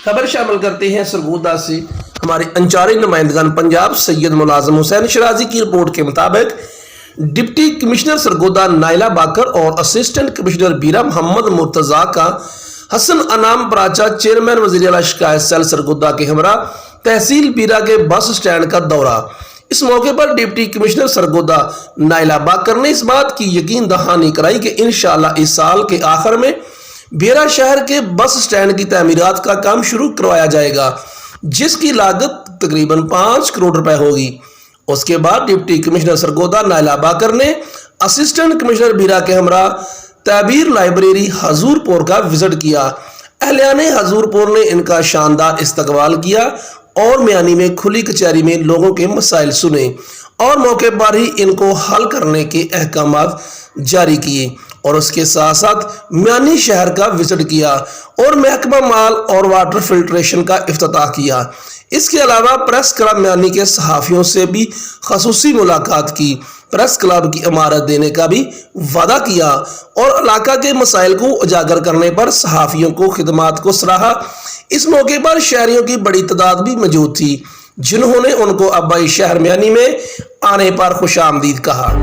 खबर शामिल करते हैं सरगोदा से। हमारे अंचारी नुमाइंदगान पंजाब सैयद मुलाजम हुसैन शराजी की रिपोर्ट के मुताबिक डिप्टी कमिश्नर सरगोदा नाइला बाकर और असिस्टेंट कमिश्नर बीरा मोहम्मद मुर्तजा का हसन अनाम पराचा चेयरमैन वज़ीर आला शिकायत सेल सरगोदा के हमरा तहसील बीरा के बस स्टैंड का दौरा। इस मौके पर डिप्टी कमिश्नर सरगोदा नाइला बाकर ने इस बात की यकीन दहानी कराई कि इंशाअल्लाह इस साल के आखिर में बीरा शहर के बस स्टैंड की तमीरात का काम शुरू करवाया जाएगा, जिसकी लागत तकरीबन 5 करोड़ रुपए होगी। उसके बाद डिप्टी कमिश्नर सरगोदा नाइला बाकर ने असिस्टेंट कमिश्नर बीरा के हमरा ताबीर लाइब्रेरी हजूरपुर का विजिट किया। अहलियाने हजूरपुर ने इनका शानदार इस्तकबाल किया और म्यानी में खुली कचहरी में लोगों के मसाइल सुने और मौके पर ही इनको हल करने के अहकामात जारी किए और उसके साथ साथ म्यानी शहर का विजिट किया और महकमा माल और वाटर फिल्ट्रेशन का इफ्तिताह किया। इसके अलावा प्रेस क्लब म्यानी के सहाफ़ियों से भी खसूसी मुलाकात की, प्रेस क्लब की इमारत देने का भी वादा किया और इलाका के मसाइल को उजागर करने पर सहाफ़ियों को खिदमात को सराहा। इस मौके पर शहरियों की बड़ी तादाद भी मौजूद थी, जिन्होंने उनको अब्बाई शहर म्यानी में आने पर खुशामदीद कहा।